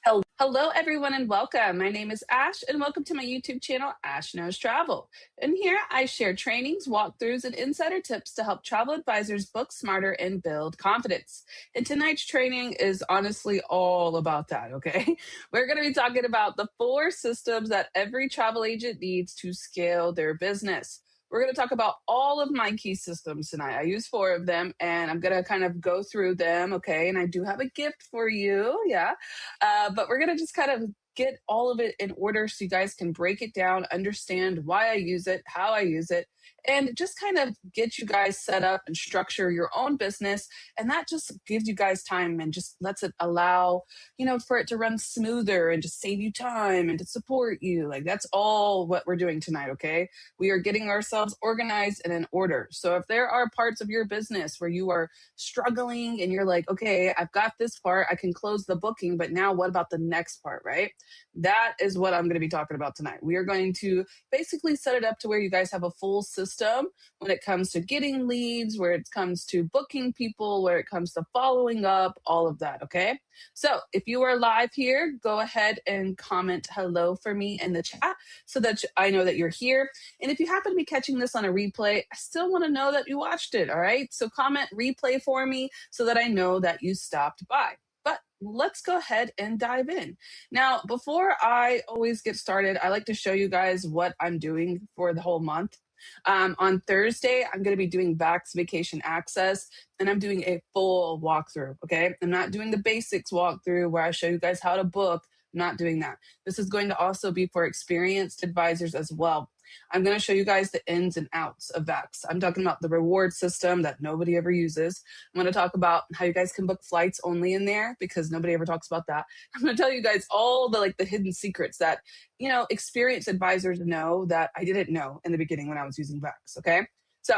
Hello, everyone, and welcome. My name is Ash, and welcome to my YouTube channel, Ash Knows Travel. And here I share trainings, walkthroughs, and insider tips to help travel advisors book smarter and build confidence. And tonight's training is honestly all about that, okay? We're going to be talking about the 4 systems that every travel agent needs to scale their business. We're going to talk about all of my key systems tonight. I use 4 of them, and I'm going to kind of go through them, okay? And I do have a gift for you, yeah. But we're going to just kind of get all of it in order so you guys can break it down, understand why I use it, how I use it, and just kind of get you guys set up and structure your own business. And that just gives you guys time and just lets it allow, for it to run smoother and just save you time and to support you. Like that's all what we're doing tonight, okay? We are getting ourselves organized and in order. So if there are parts of your business where you are struggling and you're like, okay, I've got this part, I can close the booking, but now what about the next part, right? That is what I'm going to be talking about tonight. We are going to basically set it up to where you guys have a full system when it comes to getting leads, where it comes to booking people, where it comes to following up, all of that, okay? So if you are live here, go ahead and comment hello for me in the chat so that I know that you're here. And if you happen to be catching this on a replay, I still want to know that you watched it, all right? So comment replay for me so that I know that you stopped by. But let's go ahead and dive in. Now, before I always get started, I like to show you guys what I'm doing for the whole month. On Thursday, I'm going to be doing Vax Vacation Access, and I'm doing a full walkthrough, okay? I'm not doing the basics walkthrough where I show you guys how to book. I'm not doing that. This is going to also be for experienced advisors as well. I'm going to show you guys the ins and outs of Vax. I'm talking about the reward system that nobody ever uses. I'm going to talk about how you guys can book flights only in there because nobody ever talks about that. I'm going to tell you guys all the hidden secrets that, experienced advisors know that I didn't know in the beginning when I was using Vax, okay? So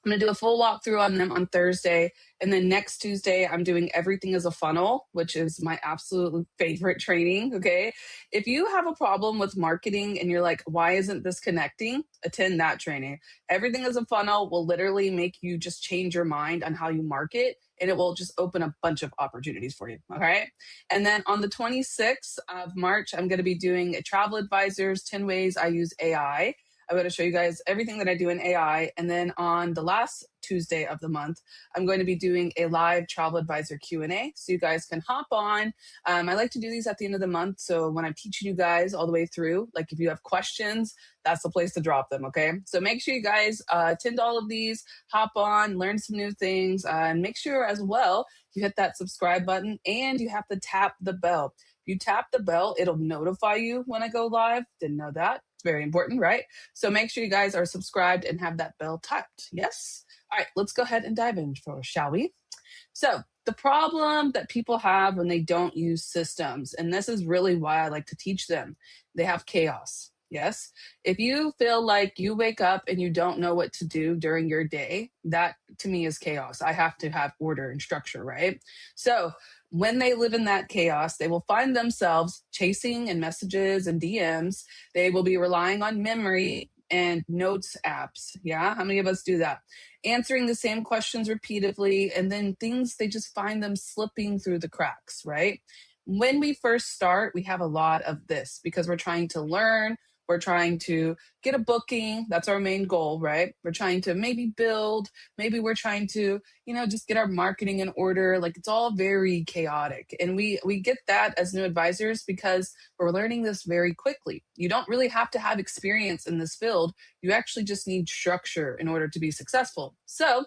I'm going to do a full walkthrough on them on Thursday. And then next Tuesday, I'm doing Everything as a Funnel, which is my absolute favorite training. Okay. If you have a problem with marketing and you're like, why isn't this connecting? Attend that training. Everything as a Funnel will literally make you just change your mind on how you market, and it will just open a bunch of opportunities for you. Okay. And then on the 26th of March, I'm going to be doing a Travel Advisors 10 Ways I Use AI. I'm going to show you guys everything that I do in AI. And then on the last Tuesday of the month, I'm going to be doing a live travel advisor Q&A. So you guys can hop on. I like to do these at the end of the month. So when I'm teaching you guys all the way through, like if you have questions, that's the place to drop them. Okay. So make sure you guys attend all of these, hop on, learn some new things, and make sure as well you hit that subscribe button and you have to tap the bell. If you tap the bell, it'll notify you when I go live. Didn't know that. It's very important, right? So make sure you guys are subscribed and have that bell tapped. Yes? All right, let's go ahead and dive in, shall we? So the problem that people have when they don't use systems, and this is really why I like to teach them, they have chaos. Yes. If you feel like you wake up and you don't know what to do during your day, that to me is chaos. I have to have order and structure, right? So when they live in that chaos, they will find themselves chasing and messages and DMs. They will be relying on memory and notes apps. Yeah. How many of us do that? Answering the same questions repeatedly, and then things, they just find them slipping through the cracks, right? When we first start, we have a lot of this because we're trying to learn. We're trying to get a booking. That's our main goal, right? We're trying to maybe build. Maybe we're trying to, just get our marketing in order. Like it's all very chaotic. And we get that as new advisors because we're learning this very quickly. You don't really have to have experience in this field. You actually just need structure in order to be successful. So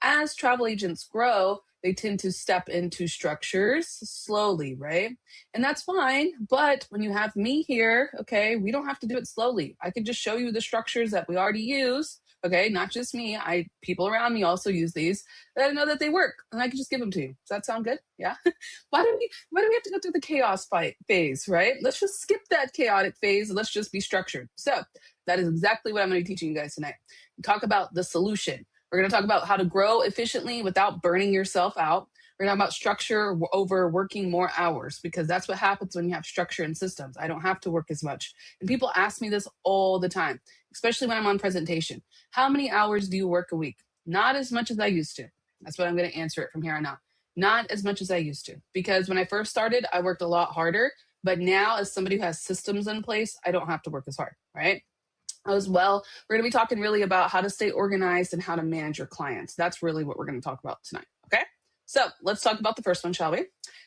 as travel agents grow, they tend to step into structures slowly, right? And that's fine. But when you have me here, okay, we don't have to do it slowly. I can just show you the structures that we already use. Okay, not just me. People around me also use these. And I know that they work, and I can just give them to you. Does that sound good? Yeah. Why do we have to go through the chaos fight phase, right? Let's just skip that chaotic phase. Let's just be structured. So that is exactly what I'm going to be teaching you guys tonight. Talk about the solution. We're going to talk about how to grow efficiently without burning yourself out. We're going to talk about structure over working more hours because that's what happens when you have structure and systems. I don't have to work as much. And people ask me this all the time, especially when I'm on presentation. How many hours do you work a week? Not as much as I used to. That's what I'm going to answer it from here on out. Not as much as I used to, because when I first started, I worked a lot harder. But now, as somebody who has systems in place, I don't have to work as hard, right? As well, we're going to be talking really about how to stay organized and how to manage your clients. That's really what we're going to talk about tonight. Okay. So let's talk about the first one, shall we?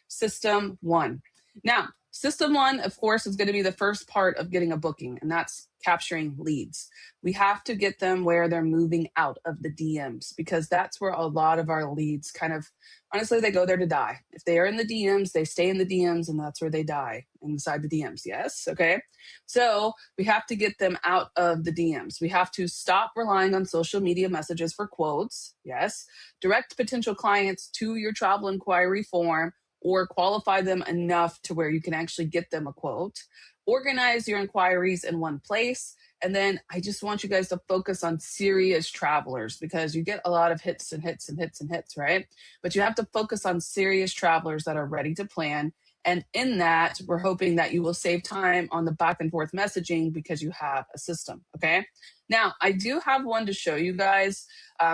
System one. Now, system one, of course, is going to be the first part of getting a booking, and that's capturing leads. We have to get them where they're moving out of the DMs, because that's where a lot of our leads kind of, honestly, they go there to die. If they are in the DMs, they stay in the DMs, and that's where they die, inside the DMs. Yes. Okay. So we have to get them out of the DMs. We have to stop relying on social media messages for quotes. Yes. Direct potential clients to your travel inquiry form, or qualify them enough to where you can actually get them a quote. Organize your inquiries in one place. And then I just want you guys to focus on serious travelers, because you get a lot of hits and hits and hits and hits, right? But you have to focus on serious travelers that are ready to plan. And in that, we're hoping that you will save time on the back and forth messaging because you have a system. Okay. Now, I do have one to show you guys.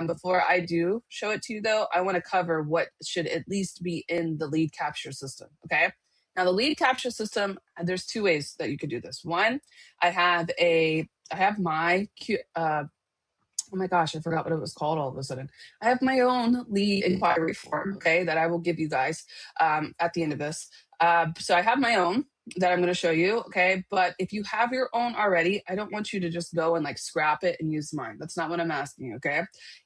Before I do show it to you, though, I want to cover what should at least be in the lead capture system. Okay. Now, the lead capture system, there's two ways that you could do this. One, I have my oh my gosh, I forgot what it was called all of a sudden. I have my own lead inquiry form, okay, that I will give you guys at the end of this. So I have my own that I'm going to show you, okay? But if you have your own already, I don't want you to just go and like scrap it and use mine. That's not what I'm asking you, okay?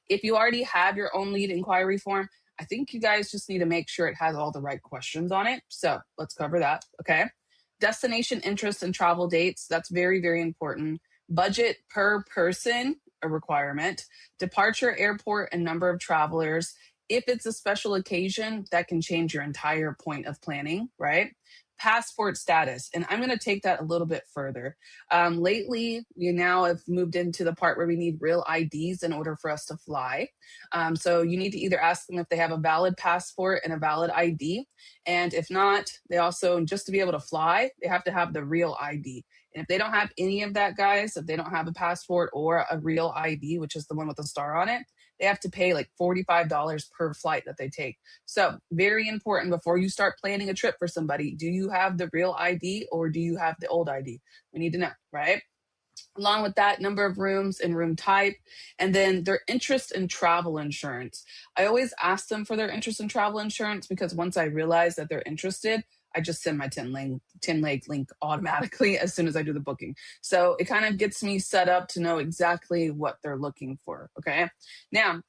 If you already have your own lead inquiry form, I think you guys just need to make sure it has all the right questions on it. So let's cover that, okay? Destination interest and travel dates, that's very, very important. Budget per person, a requirement. Departure, airport, and number of travelers. If it's a special occasion, that can change your entire point of planning, right? Passport status. And I'm going to take that a little bit further. Lately, we now have moved into the part where we need real IDs in order for us to fly. So you need to either ask them if they have a valid passport and a valid ID. And if not, they also, just to be able to fly, they have to have the real ID. And if they don't have any of that, guys, if they don't have a passport or a real ID, which is the one with the star on it, they have to pay like $45 per flight that they take. So very important before you start planning a trip for somebody. Do you have the real ID or do you have the old ID? We need to know, right? Along with that, number of rooms and room type, and then their interest in travel insurance. I always ask them for their interest in travel insurance, because once I realize that they're interested, I just send my 10 leg link automatically as soon as I do the booking. So it kind of gets me set up to know exactly what they're looking for. Okay. Now,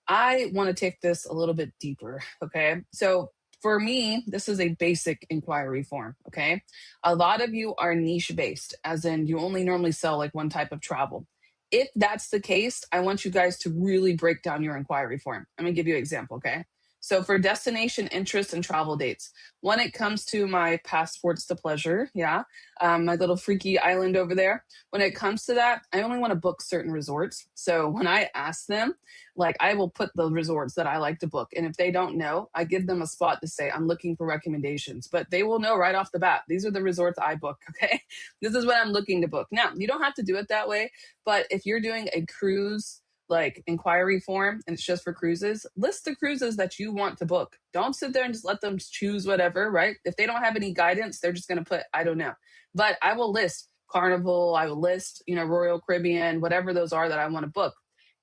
I want to take this a little bit deeper. Okay. So for me, this is a basic inquiry form. Okay. A lot of you are niche based, as in you only normally sell like one type of travel. If that's the case, I want you guys to really break down your inquiry form. I'm going to give you an example. Okay. So for destination interest and travel dates, when it comes to my passports to pleasure, yeah, my little freaky island over there, when it comes to that, I only want to book certain resorts. So when I ask them, like I will put the resorts that I like to book. And if they don't know, I give them a spot to say, I'm looking for recommendations, but they will know right off the bat, these are the resorts I book. Okay. This is what I'm looking to book. Now, you don't have to do it that way, but if you're doing a cruise like inquiry form and it's just for cruises, list the cruises that you want to book. Don't sit there and just let them choose whatever, right? If they don't have any guidance, they're just going to put, I don't know. But I will list Carnival, I will list, Royal Caribbean, whatever those are that I want to book.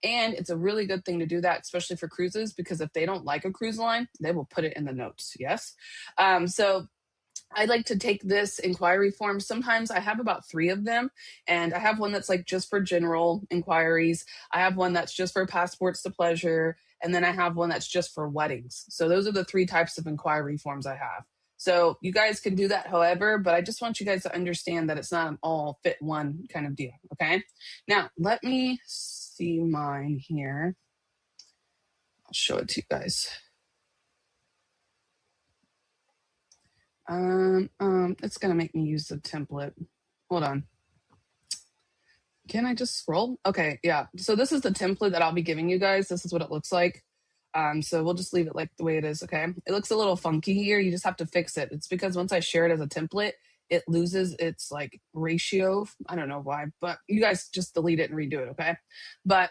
And it's a really good thing to do that, especially for cruises, because if they don't like a cruise line, they will put it in the notes. Yes. So I like to take this inquiry form. Sometimes I have about 3 of them, and I have one that's like just for general inquiries. I have one that's just for passports to pleasure, and then I have one that's just for weddings. So those are the 3 types of inquiry forms I have. So you guys can do that however, but I just want you guys to understand that it's not an all fit one kind of deal. Okay. Now let me see mine here. I'll show it to you guys. It's gonna make me use the template. Hold on. Can I just scroll? Okay, yeah. So this is the template that I'll be giving you guys. This is what it looks like. So we'll just leave it like the way it is, okay? It looks a little funky here. You just have to fix it. It's because once I share it as a template, it loses its like ratio. I don't know why, but you guys just delete it and redo it, okay? But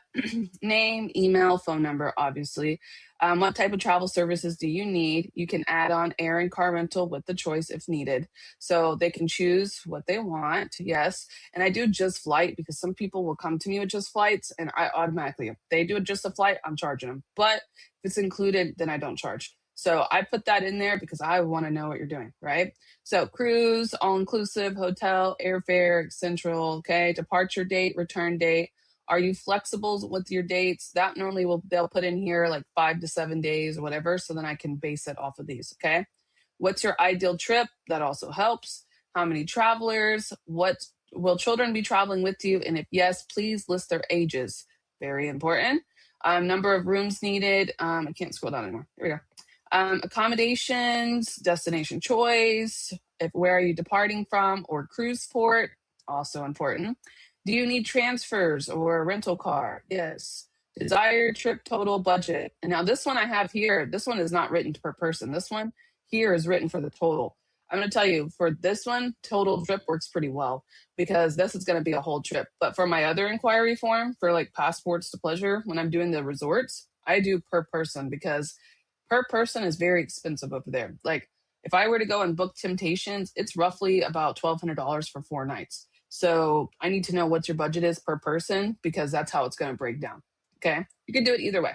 name, email, phone number, obviously. What type of travel services do you need? You can add on air and car rental with the choice if needed. So they can choose what they want. Yes. And I do just flight because some people will come to me with just flights and I automatically, if they do it just a flight, I'm charging them. But if it's included, then I don't charge. So I put that in there because I want to know what you're doing, right? So cruise, all inclusive, hotel, airfare, central, okay, departure date, return date. Are you flexible with your dates? That normally they'll put in here like 5 to 7 days or whatever. So then I can base it off of these, okay? What's your ideal trip? That also helps. How many travelers? What will children be traveling with you? And if yes, please list their ages. Very important. Number of rooms needed. I can't scroll down anymore. Here we go. Accommodations, destination choice, where are you departing from, or cruise port, also important. Do you need transfers or a rental car? Yes. Desired trip total budget. And now this one I have here, this one is not written per person. This one here is written for the total. I'm going to tell you for this one, total trip works pretty well because this is going to be a whole trip. But for my other inquiry form for like passports to pleasure, when I'm doing the resorts, I do per person because per person is very expensive over there. Like if I were to go and book Temptations, it's roughly about $1,200 for 4 nights. So I need to know what your budget is per person because that's how it's going to break down. Okay. You can do it either way,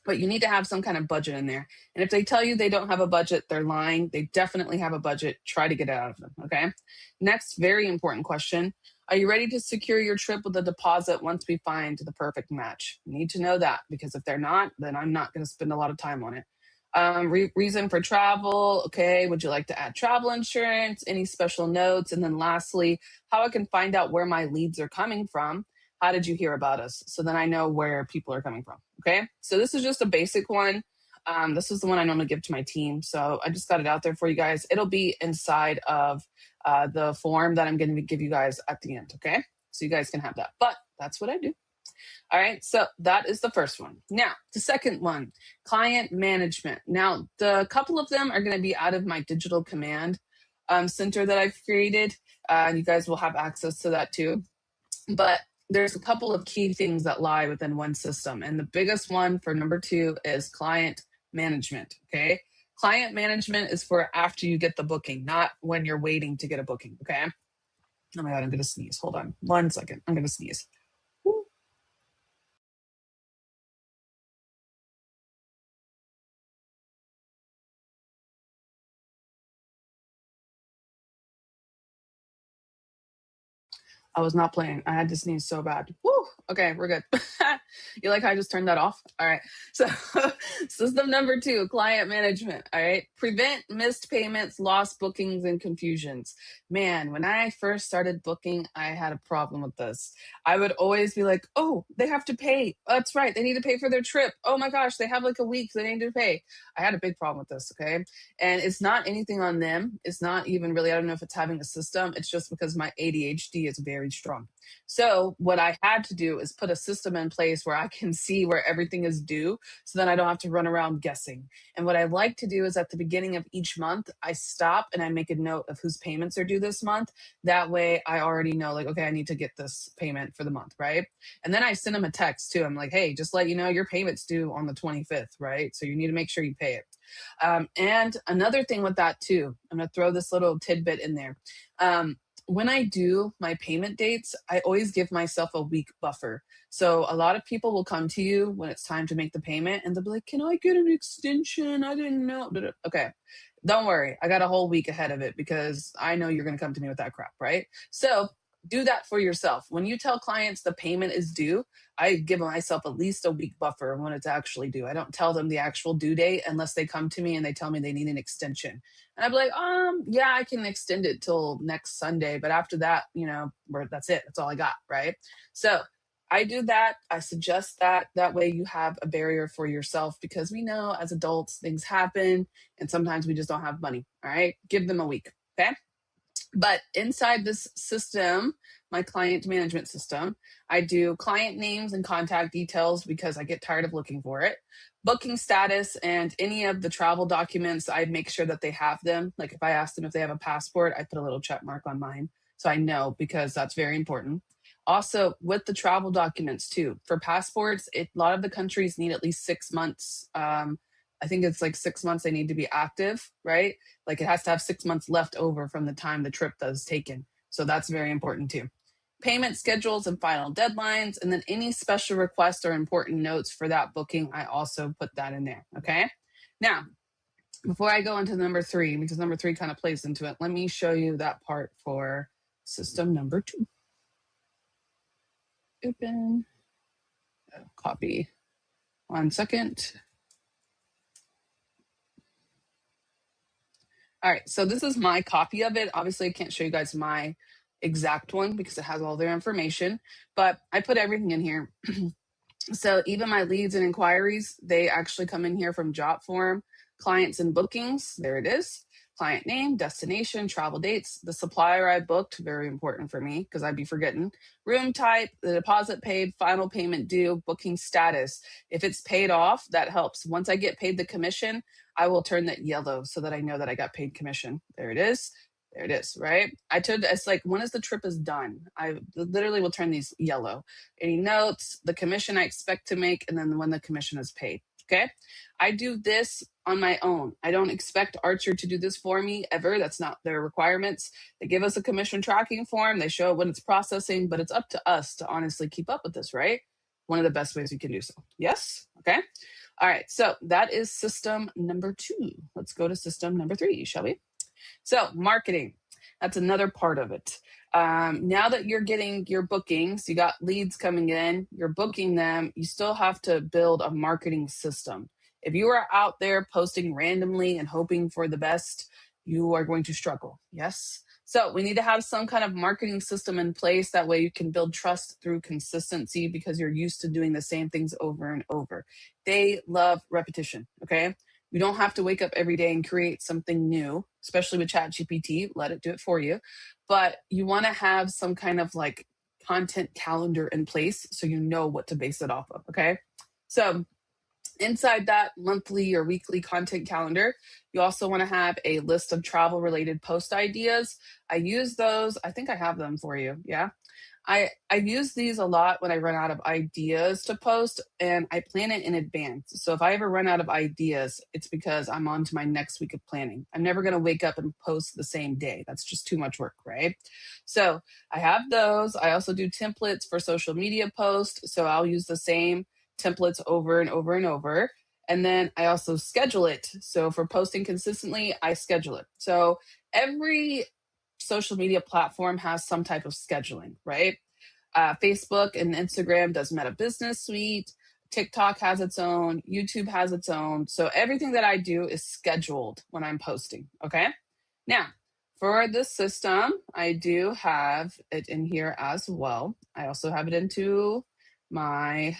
but you need to have some kind of budget in there. And if they tell you they don't have a budget, they're lying. They definitely have a budget. Try to get it out of them. Okay. Next, very important question. Are you ready to secure your trip with a deposit once we find the perfect match? You need to know that because if they're not, then I'm not going to spend a lot of time on it. Reason for travel. Okay. Would you like to add travel insurance? Any special notes? And then lastly, how I can find out where my leads are coming from. How did you hear about us? So then I know where people are coming from. Okay. So this is just a basic one. This is the one I normally give to my team. So I just got it out there for you guys. It'll be inside of the form that I'm going to give you guys at the end. Okay. So you guys can have that. But that's what I do. All right, so that is the first one. Now, the second one, client management. Now, the couple of them are going to be out of my digital command center that I've created. And you guys will have access to that too. But there's a couple of key things that lie within one system. And the biggest one for number 2 is client management. Okay. Client management is for after you get the booking, not when you're waiting to get a booking. Okay. Oh my God, I'm going to sneeze. Hold on 1 second. I'm going to sneeze. I was not playing. I had to sneeze so bad. Woo! Okay, we're good. You like how I just turned that off? All right. So, system number 2, client management. All right. Prevent missed payments, lost bookings, and confusions. Man, when I first started booking, I had a problem with this. I would always be like, oh, they have to pay. That's right. They need to pay for their trip. Oh my gosh, they have like a week. They need to pay. I had a big problem with this. Okay. And it's not anything on them. It's not even really, I don't know if it's having a system. It's just because my ADHD is very strong. So what I had to do is put a system in place where I can see where everything is due so then I don't have to run around guessing. And what I like to do is at the beginning of each month, I stop and I make a note of whose payments are due this month. That way I already know like, okay, I need to get this payment for the month, right? And then I send them a text too. I'm like, hey, just let you know your payment's due on the 25th, right? So you need to make sure you pay it. And another thing with that too, I'm going to throw this little tidbit in there. When I do my payment dates, I always give myself a week buffer. So a lot of people will come to you when it's time to make the payment and they'll be like, can I get an extension? I didn't know. Okay. Don't worry. I got a whole week ahead of it because I know you're going to come to me with that crap, right? So do that for yourself. When you tell clients the payment is due, I give myself at least a week buffer when it's actually due. I don't tell them the actual due date unless they come to me and they tell me they need an extension. And I'd be like, yeah, I can extend it till next Sunday. But after that, that's it. That's all I got. Right. So I do that. I suggest that. That way you have a barrier for yourself because we know as adults, things happen and sometimes we just don't have money. All right. Give them a week. Okay. But inside this system, my client management system, I do client names and contact details because I get tired of looking for it. Booking status and any of the travel documents, I make sure that they have them. Like if I ask them if they have a passport, I put a little check mark on mine. So I know because that's very important. Also, with the travel documents too, for passports, a lot of the countries need at least 6 months. I think it's like 6 months they need to be active, right? Like it has to have 6 months left over from the time the trip was taken. So that's very important too. Payment schedules and final deadlines, and then any special requests or important notes for that booking, I also put that in there. Okay. Now, before I go into number 3, because number 3 kind of plays into it, let me show you that part for system number 2. Open, copy. 1 second. All right, so this is my copy of it. Obviously, I can't show you guys my exact one because it has all their information, but I put everything in here. So even my leads and inquiries, they actually come in here from Jotform, clients and bookings. There it is. Client name, destination, travel dates, the supplier I booked, very important for me because I'd be forgetting. Room type, the deposit paid, final payment due, booking status. If it's paid off, that helps. Once I get paid the commission, I will turn that yellow so that I know that I got paid commission. There it is. There it is, right? It's like when is the trip is done? I literally will turn these yellow. Any notes, the commission I expect to make, and then when the commission is paid. Okay. I do this on my own. I don't expect Archer to do this for me ever. That's not their requirements. They give us a commission tracking form. They show when it's processing, but it's up to us to honestly keep up with this, right? One of the best ways we can do so. Yes. Okay. All right. So that is system number 2. Let's go to system number 3, shall we? So marketing, that's another part of it. Now that you're getting your bookings, you got leads coming in, you're booking them, you still have to build a marketing system. If you are out there posting randomly and hoping for the best, you are going to struggle. Yes. So we need to have some kind of marketing system in place. That way you can build trust through consistency because you're used to doing the same things over and over. They love repetition. Okay. You don't have to wake up every day and create something new, especially with ChatGPT. Let it do it for you. But you want to have some kind of like content calendar in place so you know what to base it off of. Okay. So inside that monthly or weekly content calendar, you also want to have a list of travel related post ideas. I use those. I think I have them for you. Yeah. I use these a lot when I run out of ideas to post, and I plan it in advance. So if I ever run out of ideas, it's because I'm on to my next week of planning. I'm never going to wake up and post the same day. That's just too much work, right? So I have those. I also do templates for social media posts. So I'll use the same templates over and over and over. And then I also schedule it. So for posting consistently, I schedule it. So every social media platform has some type of scheduling, right? Facebook and Instagram does Meta Business Suite. TikTok has its own. YouTube has its own. So everything that I do is scheduled when I'm posting. Okay. Now, for this system, I do have it in here as well. I also have it into my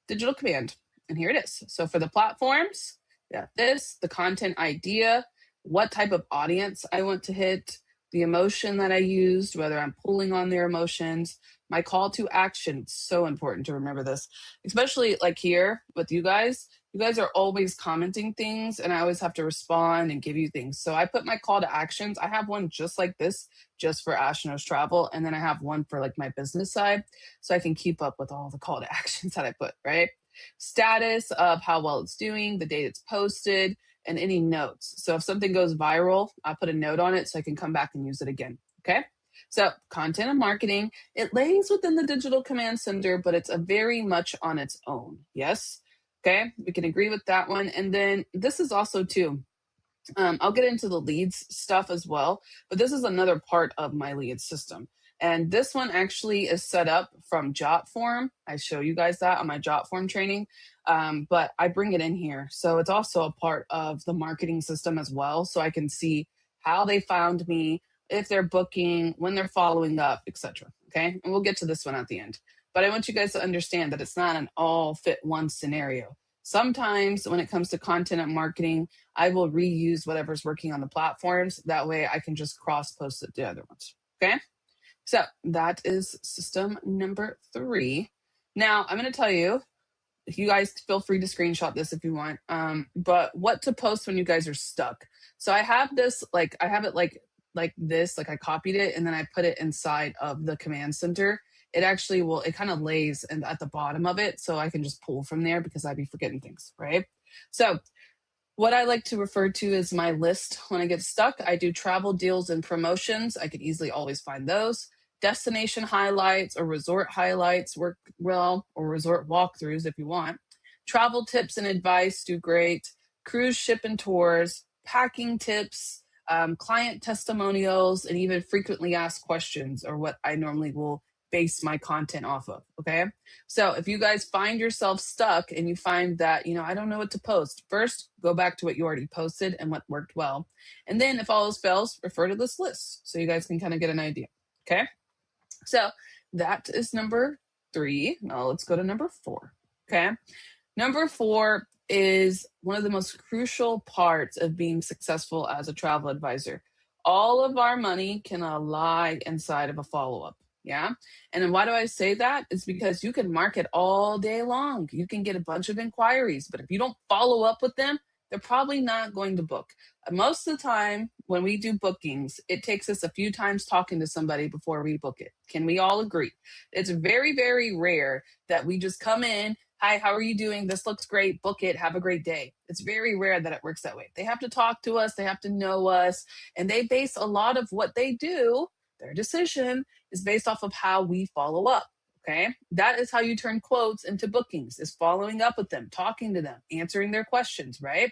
digital command. And here it is. So for the platforms, yeah, the content idea, what type of audience I want to hit, the emotion that I used, whether I'm pulling on their emotions, my call to action. It's so important to remember this, especially like here with you guys. You guys are always commenting things, and I always have to respond and give you things. So I put my call to actions. I have one just like this, just for Ash Knows Travel. And then I have one for like my business side, so I can keep up with all the call to actions that I put, right? Status of how well it's doing, the date it's posted, and any notes. So if something goes viral, I put a note on it so I can come back and use it again. Okay. So content and marketing, it lays within the digital command center, but it's a very much on its own. Yes. Okay. We can agree with that one. And then this is also too, I'll get into the leads stuff as well, but this is another part of my lead system. And this one actually is set up from Jotform. I show you guys that on my Jotform training, but I bring it in here. So it's also a part of the marketing system as well. So I can see how they found me, if they're booking, when they're following up, etc. Okay. And we'll get to this one at the end. But I want you guys to understand that it's not an all fit one scenario. Sometimes when it comes to content and marketing, I will reuse whatever's working on the platforms. That way I can just cross post it to other ones. Okay. So that is system number 3. Now I'm going to tell you, you guys feel free to screenshot this if you want. But what to post when you guys are stuck. So I have this, like, I have it like this, like I copied it and then I put it inside of the command center. It actually will, it kind of lays at the bottom of it. So I can just pull from there because I'd be forgetting things, right? So what I like to refer to as my list when I get stuck, I do travel deals and promotions. I could easily always find those. Destination highlights or resort highlights work well, or resort walkthroughs if you want. Travel tips and advice do great. Cruise ship and tours, packing tips, client testimonials, and even frequently asked questions are what I normally will base my content off of. Okay. So if you guys find yourself stuck and you find that, I don't know what to post, first go back to what you already posted and what worked well. And then if all else fails, refer to this list so you guys can kind of get an idea. Okay. So that is number 3. Now let's go to number 4. Okay. Number 4 is one of the most crucial parts of being successful as a travel advisor. All of our money can lie inside of a follow up. Yeah. And then why do I say that? It's because you can market all day long. You can get a bunch of inquiries, but if you don't follow up with them, they're probably not going to book. Most of the time, when we do bookings, it takes us a few times talking to somebody before we book it. Can we all agree? It's very, very rare that we just come in. Hi, how are you doing? This looks great. Book it. Have a great day. It's very rare that it works that way. They have to talk to us. They have to know us. And they base a lot of what they do, their decision, is based off of how we follow up. Okay. That is how you turn quotes into bookings, is following up with them, talking to them, answering their questions, right?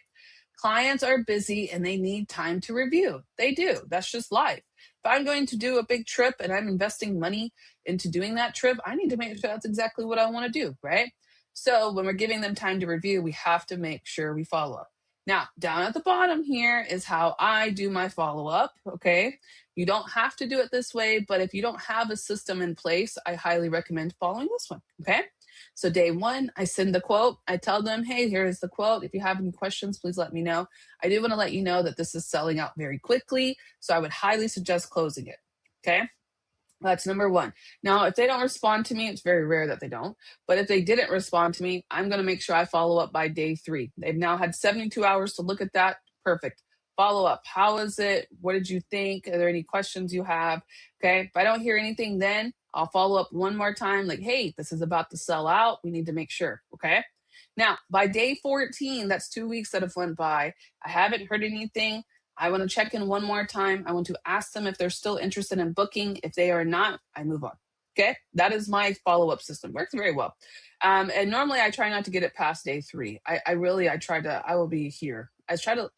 Clients are busy and they need time to review. They do. That's just life. If I'm going to do a big trip and I'm investing money into doing that trip, I need to make sure that's exactly what I want to do, right? So when we're giving them time to review, we have to make sure we follow up. Now, down at the bottom here is how I do my follow up. Okay. You don't have to do it this way, but if you don't have a system in place, I highly recommend following this one. Okay. So day 1, I send the quote. I tell them, hey, here is the quote. If you have any questions, please let me know. I do want to let you know that this is selling out very quickly. So I would highly suggest closing it. Okay. That's number 1. Now, if they don't respond to me, it's very rare that they don't. But if they didn't respond to me, I'm going to make sure I follow up by day 3. They've now had 72 hours to look at that. Perfect. Follow up. How is it? What did you think? Are there any questions you have? Okay. If I don't hear anything, then I'll follow up one more time. Like, hey, this is about to sell out. We need to make sure. Okay. Now, by day 14, that's 2 weeks that have went by. I haven't heard anything. I want to check in one more time. I want to ask them if they're still interested in booking. If they are not, I move on. Okay. That is my follow up system. Works very well. And normally I try not to get it past day 3. I will be here. I try to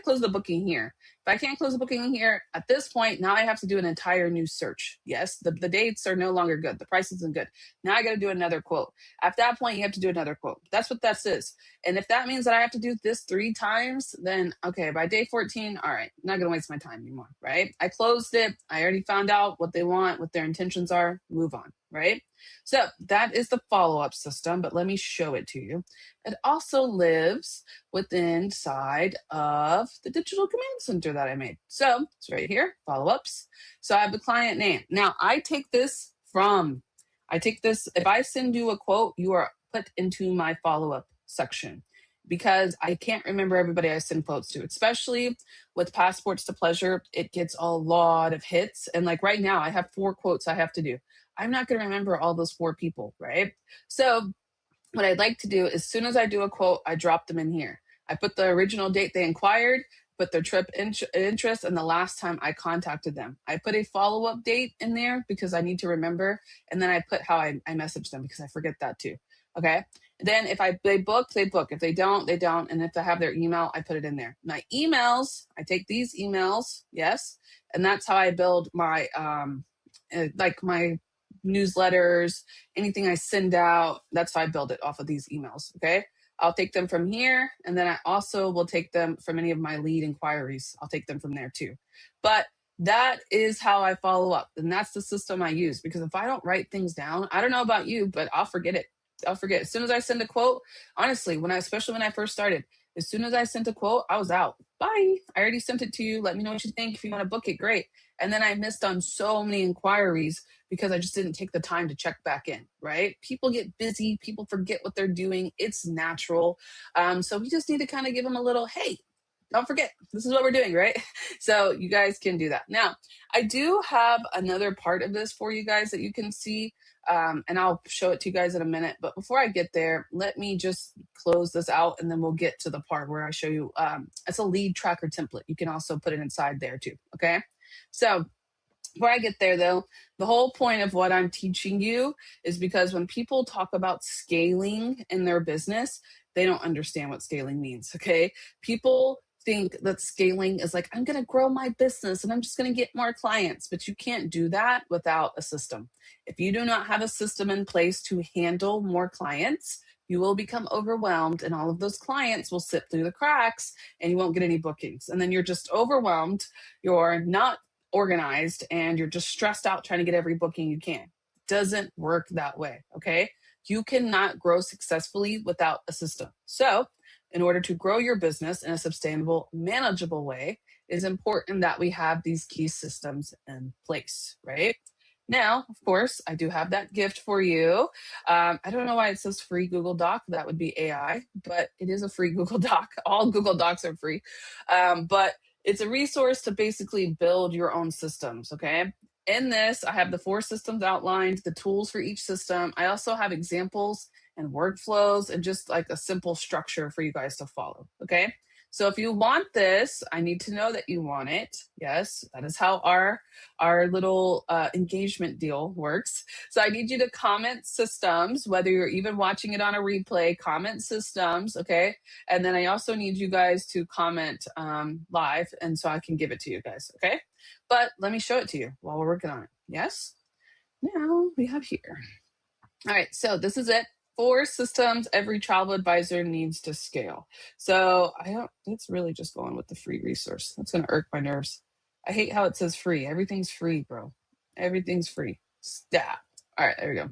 close the booking here. If I can't close the booking here at this point, now I have to do an entire new search. Yes, the dates are no longer good. The price isn't good. Now I got to do another quote. At that point, you have to do another quote. That's what that is. And if that means that I have to do this 3 times, then okay, by day 14, all right, I'm not going to waste my time anymore, right? I closed it. I already found out what they want, what their intentions are. Move on, right? So that is the follow-up system, but let me show it to you. It also lives within inside of the digital command center that I made. So it's right here, follow-ups. So I have the client name. Now I take this, if I send you a quote, you are put into my follow-up section because I can't remember everybody I send quotes to, especially with Passports to Pleasure. It gets a lot of hits. And like right now, I have 4 quotes I have to do. I'm not going to remember all those 4 people, right? So what I'd like to do, as soon as I do a quote, I drop them in here. I put the original date they inquired, put their trip interest, and the last time I contacted them. I put a follow-up date in there because I need to remember, and then I put how I messaged them because I forget that too. Okay. Then if they book, they book. If they don't, they don't. And if I have their email, I put it in there. My emails, I take these emails, yes, and that's how I build my like my newsletters, anything I send out. That's how I build it off of these emails. Okay. I'll take them from here. And then I also will take them from any of my lead inquiries. I'll take them from there too. But that is how I follow up. And that's the system I use because if I don't write things down, I don't know about you, but I'll forget it. I'll forget. As soon as I send a quote, honestly, especially when I first started, as soon as I sent a quote, I was out. Bye. I already sent it to you. Let me know what you think. If you want to book it, great. And then I missed on so many inquiries because I just didn't take the time to check back in, right? People get busy. People forget what they're doing. It's natural. So we just need to kind of give them a little, hey, don't forget, this is what we're doing, right? So you guys can do that. Now, I do have another part of this for you guys that you can see, and I'll show it to you guys in a minute. But before I get there, let me just close this out, and then we'll get to the part where I show you. It's a lead tracker template. You can also put it inside there too, okay? So before I get there, though, the whole point of what I'm teaching you is because when people talk about scaling in their business, they don't understand what scaling means, okay? People think that scaling is like, I'm going to grow my business and I'm just going to get more clients, but you can't do that without a system. If you do not have a system in place to handle more clients, you will become overwhelmed and all of those clients will slip through the cracks and you won't get any bookings. And then you're just overwhelmed. You're not organized and you're just stressed out trying to get every booking you can. Doesn't work that way, okay? You cannot grow successfully without a system. So, in order to grow your business in a sustainable, manageable way, it is important that we have these key systems in place, right? Now, of course, I do have that gift for you. I don't know why it says free Google Doc. That would be AI, but it is a free Google Doc. All Google Docs are free. But it's a resource to basically build your own systems, okay? In this, I have the 4 systems outlined, the tools for each system. I also have examples and workflows and just like a simple structure for you guys to follow, okay? So if you want this, I need to know that you want it. Yes, that is how our little engagement deal works. So I need you to comment systems, whether you're even watching it on a replay, comment systems, okay? And then I also need you guys to comment live, and so I can give it to you guys, okay? But let me show it to you while we're working on it. Yes? Now we have here. All right, so this is it. 4 systems every travel advisor needs to scale. So it's really just going with the free resource. That's going to irk my nerves. I hate how it says free. Everything's free, bro. Everything's free. Stop. All right, there we go.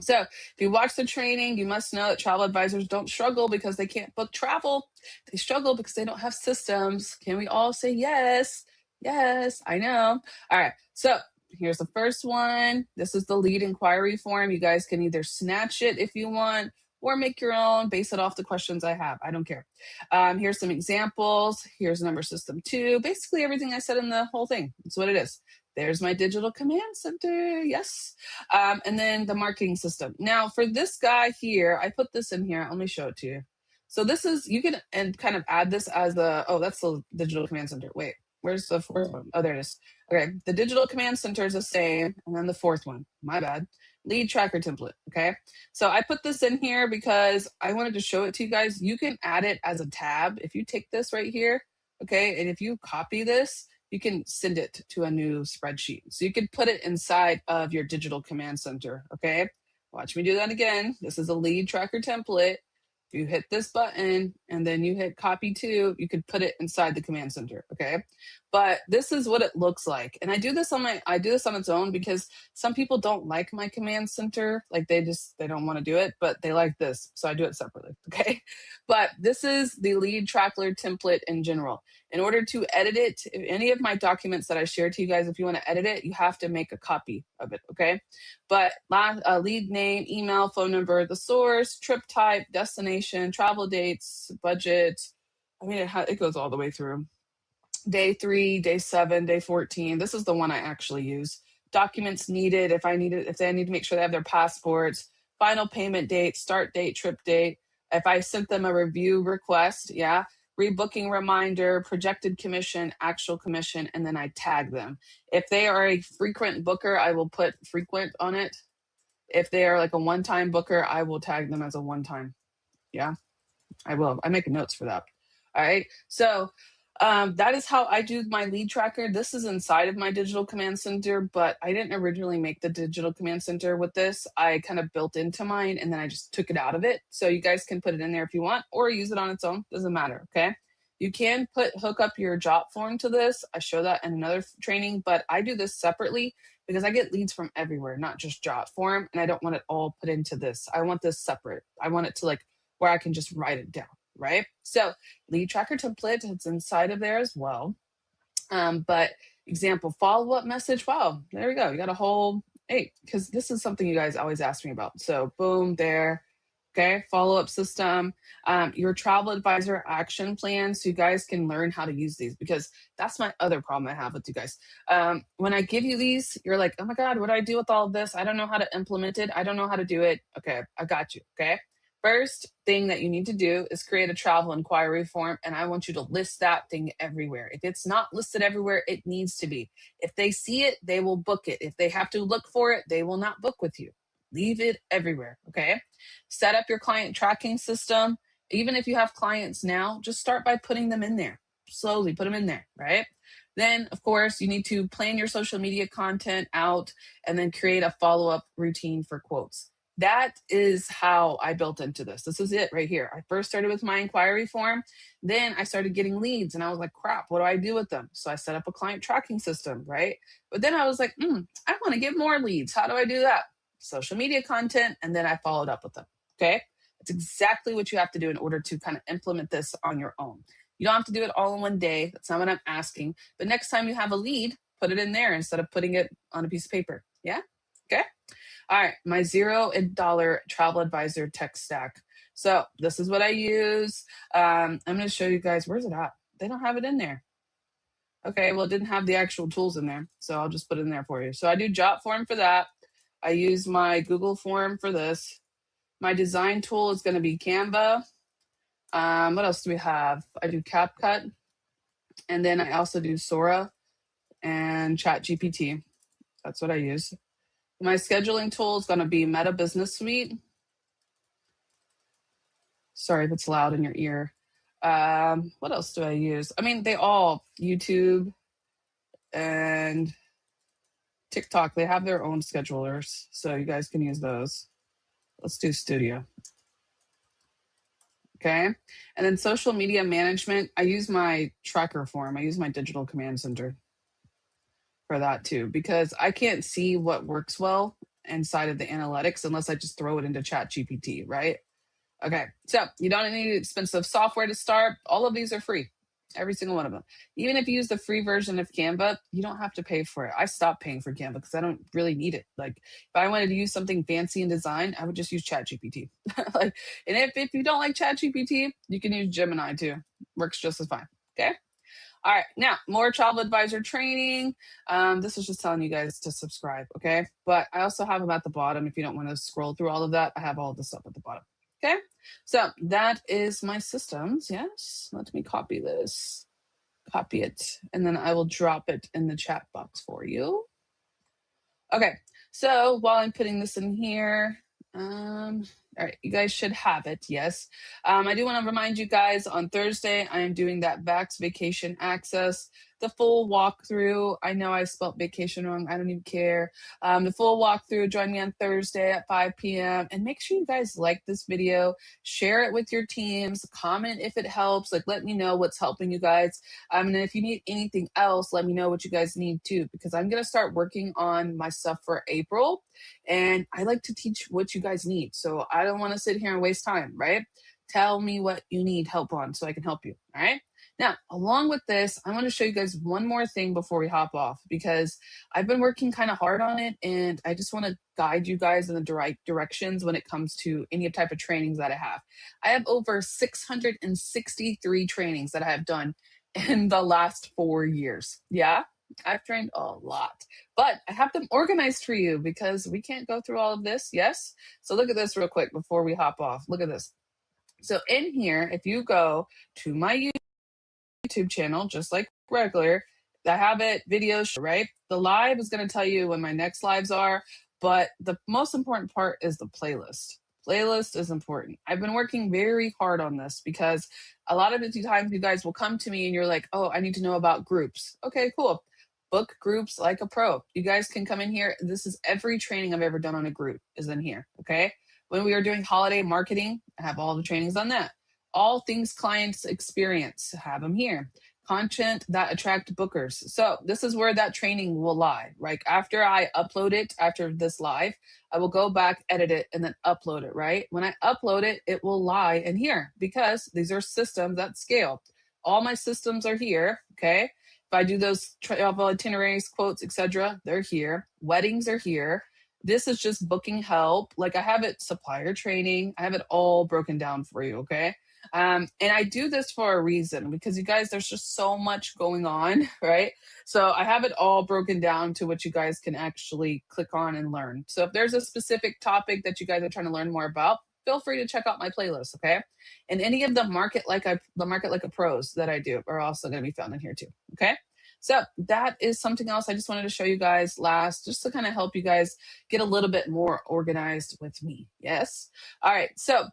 So if you watch the training, you must know that travel advisors don't struggle because they can't book travel. They struggle because they don't have systems. Can we all say yes? Yes, I know. All right. So here's the first one. This is the lead inquiry form. You guys can either snatch it if you want or make your own, base it off the questions I have. I don't care. Here's some examples. Here's number system 2. Basically everything I said in the whole thing. That's what it is. There's my digital command center. Yes. And then the marketing system. Now for this guy here, I put this in here. Let me show it to you. So this is, you can and kind of add this as that's the digital command center. Wait, where's the 4th one? Oh, there it is. Okay, the digital command center is the same. And then the 4th one, my bad. Lead tracker template, okay? So I put this in here because I wanted to show it to you guys. You can add it as a tab. If you take this right here, okay, and if you copy this, you can send it to a new spreadsheet. So you could put it inside of your digital command center, okay? Watch me do that again. This is a lead tracker template. If you hit this button and then you hit copy to, you could put it inside the command center, okay? But this is what it looks like. And I do this on its own because some people don't like my command center. Like they don't want to do it, but they like this. So I do it separately, okay? But this is the lead tracker template in general. In order to edit it, any of my documents that I share to you guys, if you want to edit it, you have to make a copy of it, okay? But lead name, email, phone number, the source, trip type, destination, travel dates, budget. I mean, it goes all the way through. Day 3, day 7, day 14. This is the one I actually use. Documents needed, if they need to make sure they have their passports, final payment date, start date, trip date. If I sent them a review request, yeah, rebooking reminder, projected commission, actual commission, and then I tag them. If they are a frequent booker, I will put frequent on it. If they are like a one-time booker, I will tag them as a one-time. Yeah, I will. I make notes for that. All right. So that is how I do my lead tracker. This is inside of my digital command center, but I didn't originally make the digital command center with this. I kind of built into mine and then I just took it out of it. So you guys can put it in there if you want or use it on its own. Doesn't matter. Okay. You can hook up your job form to this. I show that in another training, but I do this separately because I get leads from everywhere, not just Jotform, and I don't want it all put into this. I want this separate. I want it to like where I can just write it down, right? So lead tracker template, it's inside of there as well. But example, follow-up message. Wow, there we go. You got a whole eight, because this is something you guys always ask me about. So boom, there. Okay, follow-up system, your travel advisor action plan, so you guys can learn how to use these, because that's my other problem I have with you guys. When I give you these, you're like, oh my God, what do I do with all of this? I don't know how to implement it. I don't know how to do it. Okay, I got you. Okay. First thing that you need to do is create a travel inquiry form, and I want you to list that thing everywhere. If it's not listed everywhere, it needs to be. If they see it, they will book it. If they have to look for it, they will not book with you. Leave it everywhere, okay? Set up your client tracking system. Even if you have clients now, just start by putting them in there. Slowly put them in there, right? Then, of course, you need to plan your social media content out and then create a follow-up routine for quotes. That is how I built into this. This is it right here. I first started with my inquiry form. Then I started getting leads and I was like, crap, what do I do with them? So I set up a client tracking system, right? But then I was like, I want to get more leads. How do I do that? Social media content. And then I followed up with them. Okay. That's exactly what you have to do in order to kind of implement this on your own. You don't have to do it all in one day. That's not what I'm asking. But next time you have a lead, put it in there instead of putting it on a piece of paper. Yeah. Okay. All right, my $0 travel advisor tech stack. So this is what I use. I'm going to show you guys. Where's it at? They don't have it in there. Okay, well, it didn't have the actual tools in there, so I'll just put it in there for you. So I do Jotform for that. I use my Google form for this. My design tool is going to be Canva. What else do we have? I do CapCut, and then I also do Sora and ChatGPT. That's what I use. My scheduling tool is going to be Meta Business Suite. Sorry if it's loud in your ear. What else do I use? I mean, they all, YouTube and TikTok, they have their own schedulers, so you guys can use those. Let's do Studio. Okay. And then social media management, I use my tracker form. I use my digital command center for that too, because I can't see what works well inside of the analytics unless I just throw it into ChatGPT, right? Okay, so you don't need expensive software to start. All of these are free, every single one of them. Even if you use the free version of Canva, you don't have to pay for it. I stopped paying for Canva because I don't really need it. Like if I wanted to use something fancy in design, I would just use ChatGPT. Like, and if you don't like ChatGPT, you can use Gemini too. Works just as fine. Okay. All right, now more travel advisor training. This is just telling you guys to subscribe, okay? But I also have them at the bottom. If you don't want to scroll through all of that, I have all this stuff at the bottom, okay? So that is my systems, yes? Let me copy this, copy it, and then I will drop it in the chat box for you. Okay, so while I'm putting this in here, all right, you guys should have it, yes. I do want to remind you guys on Thursday, I am doing that Vax Vacation Access, the full walkthrough. I know I spelled vacation wrong. I don't even care. The full walkthrough, join me on Thursday at 5 p.m. And make sure you guys like this video, share it with your teams, comment if it helps, like let me know what's helping you guys. And if you need anything else, let me know what you guys need too, because I'm going to start working on my stuff for April. And I like to teach what you guys need. So I don't want to sit here and waste time, right? Tell me what you need help on so I can help you. All right. Now, along with this, I want to show you guys one more thing before we hop off, because I've been working kind of hard on it. And I just want to guide you guys in the right directions when it comes to any type of trainings that I have. I have over 663 trainings that I have done in the last 4 years. Yeah. I've trained a lot, but I have them organized for you because we can't go through all of this. Yes. So look at this real quick before we hop off. Look at this. So in here, if you go to my YouTube channel, just like regular, I have it videos, right? The live is going to tell you when my next lives are, but the most important part is the playlist. Playlist is important. I've been working very hard on this because a lot of the times you guys will come to me and you're like, oh, I need to know about groups. Okay, cool. Book groups like a pro. You guys can come in here. This is every training I've ever done on a group is in here. Okay. When we are doing holiday marketing, I have all the trainings on that. All things clients experience, have them here. content that attract bookers. So this is where that training will lie. Like after I upload it, after this live, I will go back, edit it, and then upload it, right? When I upload it, it will lie in here because these are systems that scale. All my systems are here, okay? If I do those travel itineraries, quotes, etc., they're here. Weddings are here. This is just booking help. Like I have it supplier training. I have it all broken down for you, okay? And I do this for a reason because you guys, there's just so much going on, right? So I have it all broken down to what you guys can actually click on and learn. So if there's a specific topic that you guys are trying to learn more about, feel free to check out my playlist, okay? And any of the market like a pros that I do are also going to be found in here too, okay? So that is something else I just wanted to show you guys last, just to kind of help you guys get a little bit more organized with me. Yes. All right. So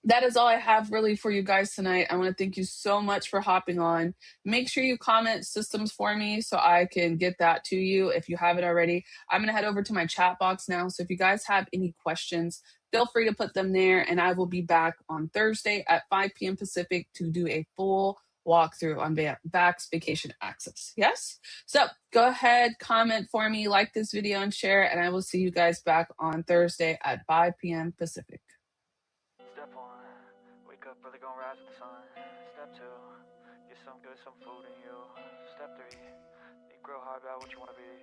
that is all I have really for you guys tonight. I want to thank you so much for hopping on. Make sure you comment systems for me so I can get that to you if you haven't already. I'm going to head over to my chat box now. So if you guys have any questions, feel free to put them there. And I will be back on Thursday at 5 p.m. Pacific to do a full walkthrough on Vax Vacation Access. Yes? So go ahead, comment for me, like this video, and share. And I will see you guys back on Thursday at 5 p.m. Pacific. Step 1, wake up early, gonna rise with the sun. Step 2, get some good, some food in you. Step 3, think real hard about what you wanna be.